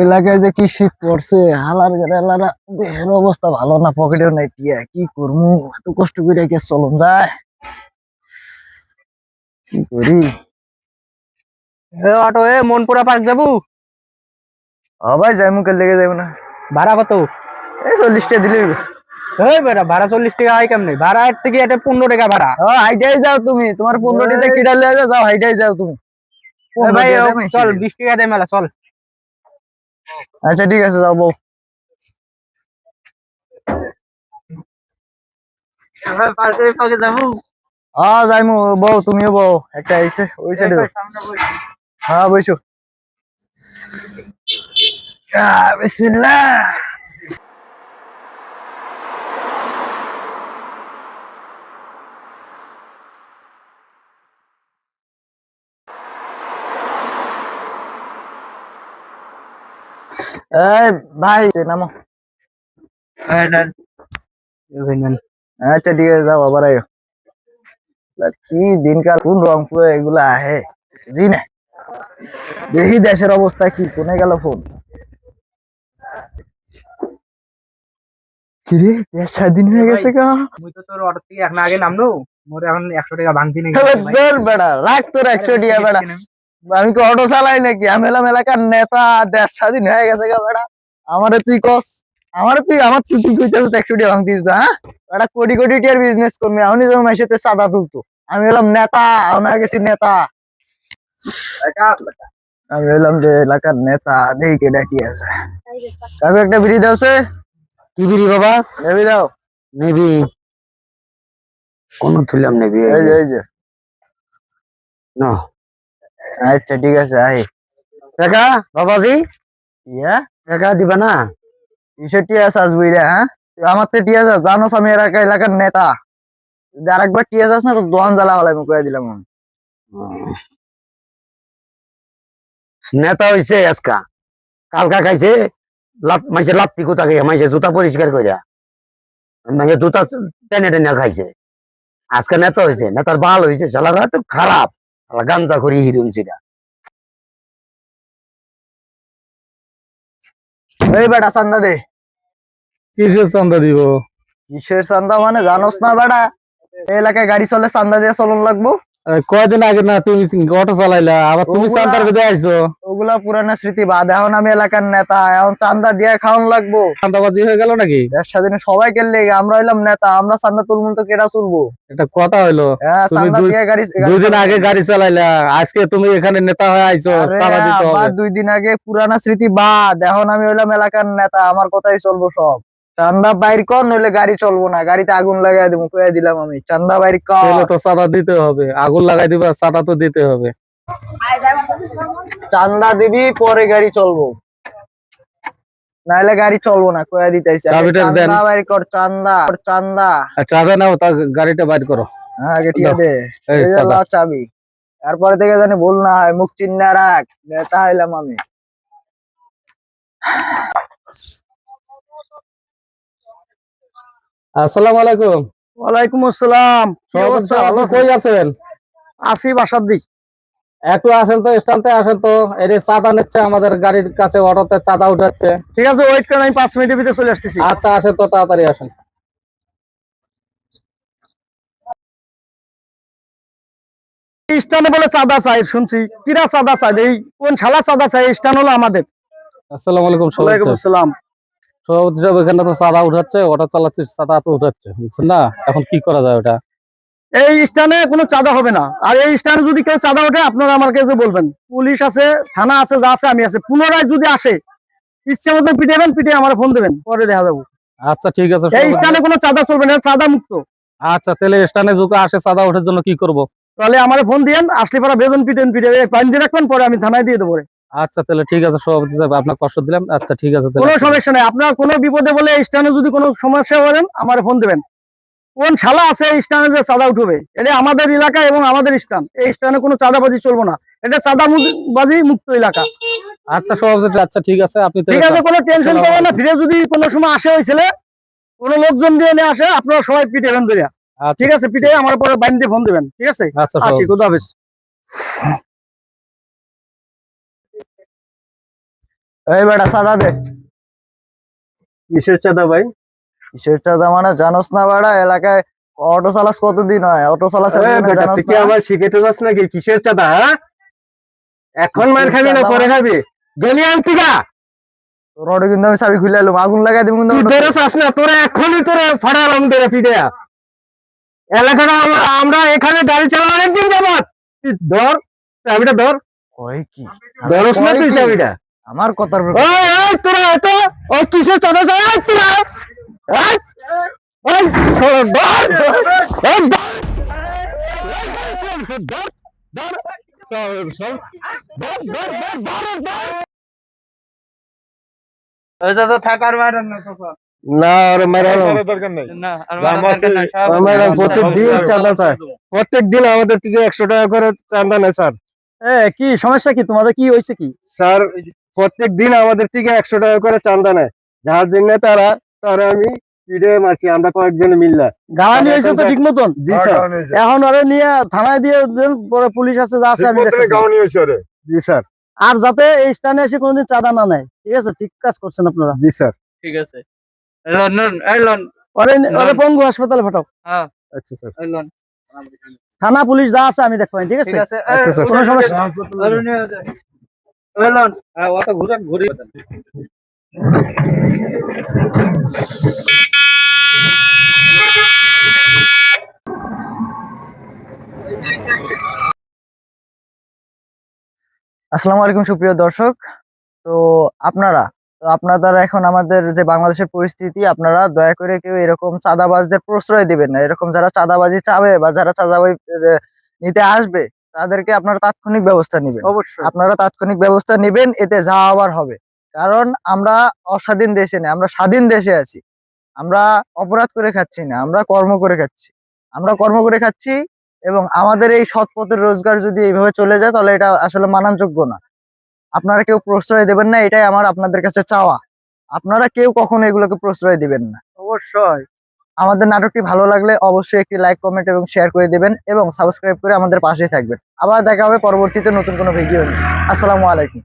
এলাকায় যে কি শীত পড়ছে, হালার হালারা দেহের অবস্থা ভালো না, পকেটেও নাই টিয়া, কি করবো? এত কষ্ট করে কে চলন যায়, কি করি? অটো মনপুরা পার্ক যাবো। ভাই যাই মুখে লেগে যাবো না। ভাড়া কত? এই 40 টাকা দিলে হইবে। এই বেটা ভাড়া 40 টাকা হয় কেমনে? ভাড়া এর থেকে এটা 15 টাকা ভাড়া। হাইটাই যাও তুমি, তোমার 15 টাকা কিনা লিয়ে যাও, হাইটাই যাও তুমি। ভাই 15 টাকা চল 20 টাকা দে মেলা চল। আচ্ছা ঠিক আছে, যাও বউ। যাবো। যাইমু বউ, তুমিও বউ, একটা আইছে ওই সাইডে। হ্যাঁ বইসো। বিসমিল্লাহ। এই ভাই নামো। আচ্ছা ঠিক আছে, যাও আবার আয়ো। কি দিনকাল, কোন রং পুরো এগুলা আহে জি না। দেখি দেশের অবস্থা কি, কোনে গেল ফোন? কিরে, দেশ স্বাধীন হয়ে গেছে গা? মুই তো তোর অটো থেকে এখন আগে নামলো, মোর এখন 100 টাকা ভাঙতি নেই। বেড়া রাখ তোর 100 টাকা বেড়া। আমি কি অটো চালাই নাকি? আমি এলাম এলাকার নেতা, দেশ স্বাধীন হয়ে গেছে গা বেড়া। আমারে তুই কস, আমার তুই তুই কইতেছ 100 টাকা ভাঙতি দিত? হ্যাঁ বেড়া, কোটি কোটি টিয়ার বিজনেস করবি, আমি যখন মাসেতে চাঁদা তুলতো। আমি এলাম নেতা, আমি হয়ে গেছি নেতা। আমি এলাম যে এলাকার নেতা, দেখি কে ডাকি আছে। কাকু একটা বিড়ি দাও সে। কি বিড়ি বাবা? নেবি দাও। নেবি? কোন তুলাম নেবি? এই যে না। আচ্ছা ঠিক আছে, আই। টাকা বাবাজি, ইয়া টাকা দিবা না? কিসের টিয়া চাস বুইরা? হ্যাঁ তুই আমার তো টিয়া চাস, জানোস আমি এলাকার নেতা। যদি আরেকবার টিয়া চাস না তো দোয়ান জ্বালা হলাই আমি কয়ে দিলাম আমি। নেতা হইছে আজকা, কালকা খাইছে মাইসে লাত্তি কোথা খাইয়া, মাইসে জুতা পরিষ্কার করিয়া, মাইসে জুতা টেনে টেনে খাইছে। আজকে নেতা হইছে, নেতার বাল হইছে, শালারা তো খারাপ, শালা গাঞ্জা করি হিরুন ছিলা। এই বেটা চান্দা দে। কিসের চান্দা দিব? কিসের চান্দা মানে জানোস না বেটা? এই এলাকায় গাড়ি চলে, চান্দা দিয়ে চলন লাগবো। কয়দিন আগে না তুমি অটো চালাইলা, আবার তুমি ওগুলা- চান্দার ভিতরে আইছো। ওগুলা পুরানা স্মৃতি বাদ, এখন আমি এলাকার নেতা, এখন চান্দা দিয়ে খাওয়ান লাগবো। চান্দাবাজি হয়ে গেল নাকি? দেশ স্বাধীনে সবাই কেলে, আমরা হইলাম নেতা, আমরা চান্দা তুলবো তো কেটা তুলবো? এটা কথা হইলো? তুমি চান্দা দিয়ে গাড়ি দুদিন আগে গাড়ি চালাইলা, আজকে তুমি এখানে নেতা হয়ে আইছো, চাঁদা দিতে হবে। 2 দিন আগে পুরানা স্মৃতি বাদ, এখন আমি হইলাম এলাকার নেতা, আমার কথাই চলবো সব। চান্দা বাইর কর, নইলে গাড়ি চলবো না, গাড়িতে আগুন লাগাই দেবো, কয়ে দিলাম আমি। চান্দা বাইর তাহলে কর। তো চাঁদা দিতে হবে, আগুন লাগাই দিবা, চাঁদা তো দিতে হবে। চান্দা দিবি, পরে গাড়ি চলবো, নাইলে গাড়ি চলবো না, কয়ে দিতেছি। চাবিটা দেন। চান্দা বাইর কর, চান্দা চান্দা। চাঁদা নাও, তা গাড়িটা বাইর করো। হ্যাঁ আগে ঠিক দে। এই এই যে চাঁদা। লাও চাবি, তারপরে থেকে জানি ভুল না হয়, মুখ চিন্না রাখ, নেতা হইলাম আমি। আসসালামু আলাইকুম। ওয়ালাইকুম আসসালাম। কি অবস্থা? ভালো কই আছেন? আছি বাসার দিক। একটু আসেন তো, স্ট্যান্ডে আসেন তো। এই যে চাঁদা নিচ্ছে আমাদের গাড়ির কাছে, অটোতে চাঁদা উঠাচ্ছে। ঠিক আছে, ওয়েট করেন, আমি 5 মিনিটের ভিতরে চলে আসতেছি। আচ্ছা আসেন তো, তাড়াতাড়ি আসেন। স্টানে বলে চাঁদা চাই শুনছি, কিরা চাঁদা চাই? এই কোন শালা চাঁদা চাই? স্টান হলো আমাদের। আসসালামু আলাইকুম। ওয়ালাইকুম আসসালাম। সভাপতি সাহেব, এখানে তো চাঁদা উঠাচ্ছে, অটো চালাচ্ছে, চাঁদা তো উঠাচ্ছে, বুঝছেন না? এখন কি করা যায় ওটা? এই স্টানে কোনো চাঁদা হবে না, আর এই স্টানে যদি কেউ চাঁদা ওঠে আপনারা আমার কাছে বলবেন। পুলিশ আছে, থানা আছে, যা আছে আমি আছে। পুনরায় যদি আসে, ইচ্ছে মতো পিটাবেন, পিটে আমার ফোন দেবেন, পরে দেখা যাবো। আচ্ছা ঠিক আছে। এই স্টানে কোনো চাঁদা চলবে না, চাঁদা মুক্ত। আচ্ছা তাহলে স্টানে যুগে আসে চাঁদা ওঠার জন্য কি করব? তাহলে আমার ফোন দিয়েন, আসলে পরে বেতন পিটেন, পিটে পাইন দিয়ে রাখবেন, পরে আমি থানায় দিয়ে দেবো। আচ্ছা তাহলে ঠিক আছে সভাপতি সাহেব, আপনার কষ্ট দিলাম। আচ্ছা ঠিক আছে কোনো সমস্যা নেই, আপনার কোনো বিপদে বলে এই স্টানে যদি কোনো সমস্যা বলেন আমার ফোন দেবেন। কোন শালা আছে এই স্টানে যে চাঁদা উঠবে? এটা আমাদের এলাকা এবং আমাদের স্টান, এই স্টানে কোনো চাঁদাবাজি চলবো না, এটা চাঁদাবাজি মুক্ত এলাকা। আচ্ছা সভাপতি, আচ্ছা ঠিক আছে, আপনি ঠিক আছে, কোনো টেনশন করবেন না। ফিরে যদি কোনো সময় আসে ওই ছেলে, কোনো লোকজন দিয়ে নিয়ে আসে, আপনারা সবাই পিটে ভেন ধরিয়া। ঠিক আছে, পিটে আমার পরে বাইন দিয়ে ফোন দেবেন। ঠিক আছে, আচ্ছা আসি, খুদা হাফেজ। এই বেটা চাঁদা দে। কিসের চাঁদা ভাই? কিসের চাঁদা মানে জানোস না বেটা, এলাকায় অটো চালাস কতদিন হয়, অটো চালাস জানোস তুই না? আমার শিখেতে যাস নাকি? কিসের চাঁদা? হ্যাঁ? এখন মার কিসের খাবি না চাঁদা পরে মানে? খাবি? গেলি আনতি গা? তোর অটো কিন্তু আমি চাবি খুলে এলাম, আগুন লাগাই দিব কিন্তু তুই অটোতে। ধরে চাস না, তোরা এখনই তোরা ফাড়ালাম ধরে পিঠে। এলাকাটা আমরা এখানে গাড়ি চালা অনেকদিন যাবত। তুই ধর চাবিটা ধর। কয় কি? ধরস না কয় তুই কি? চাবিটা। আমার কথার ওই ওই তোরা এত ওই কিসের চাঁদা চাই? ওই তোরা ওই ওই সর ধর ওই ধর না আর ম্যাডাম ম্যাডাম প্রত্যেকদিন চাঁদা চায়, প্রত্যেকদিন আমাদের থেকে 100 টাকা করে চাঁদা নেয় স্যার। কি সমস্যা কি তোমাদের, কি হয়েছে কি? স্যার প্রত্যেকদিন আমাদের থেকে 100 টাকা করে চাঁদা নেয়, যার জন্য তারা তারা আমি পিঠে মারছি, আমরা কয়েকজন মিললা। গাওয়ানি হয়েছে তো ঠিক মতন? জি স্যার। এখন ওরে নিয়ে থানায় দিয়ে দেন, পরে পুলিশ আছে যা আছে আমি দেখতেছি। জি স্যার। আর যাতে এই স্থানে এসে কোনোদিন চাঁদা না নেয়, ঠিক আছে? ঠিক কাজ করছেন আপনারা। জি স্যার। ঠিক আছে লন্ডন এই লন ওরে ওরে পঙ্গু হাসপাতালে পাঠাও। হ্যাঁ আচ্ছা স্যার। এই লন থানা পুলিশ যা আছে আমি দেখবো, ঠিক আছে? ঠিক আছে আচ্ছা, স্যার। কোনো সমস্যা এই লন ওটা ঘুরে ঘুরে আসসালামু আলাইকুম সুপ্রিয় দর্শক। তো আপনারা আপনারা এখন আমাদের যে বাংলাদেশের পরিস্থিতি, আপনারা দয়া করে কেউ এরকম চাঁদাবাজদের প্রশ্রয় দিবেন না। এরকম যারা চাঁদাবাজি চাবে বা যারা চাঁদাবাজি নিতে আসবে, তাদেরকে আপনারা তাৎক্ষণিক ব্যবস্থা নেবেন। অবশ্যই আপনারা তাৎক্ষণিক ব্যবস্থা নেবেন, এতে যা হবার হবে। কারণ আমরা অস্বাধীন দেশে নেই, আমরা স্বাধীন দেশে আছি। আমরা অপরাধ করে খাচ্ছি না, আমরা কর্ম করে খাচ্ছি। আমরা কর্ম করে খাচ্ছি এবং আমাদের এই সৎ পথের রোজগার যদি এইভাবে চলে যায়, তাহলে এটা আসলে মানানযোগ্য না। আপনারা কেউ প্রশ্রয় দেবেন না, এটাই আমার আপনাদের কাছে চাওয়া। আপনারা কেউ কখনো এগুলোকে প্রশ্রয় দিবেন না। অবশ্যই। আমাদের নাটকটি ভালো লাগলে অবশ্যই একটি লাইক, কমেন্ট এবং শেয়ার করে দিবেন এবং সাবস্ক্রাইব করে আমাদের পাশে থাকবেন। আবার দেখা হবে পরবর্তীতে নতুন কোনো ভিডিও নিয়ে। আসসালামু আলাইকুম।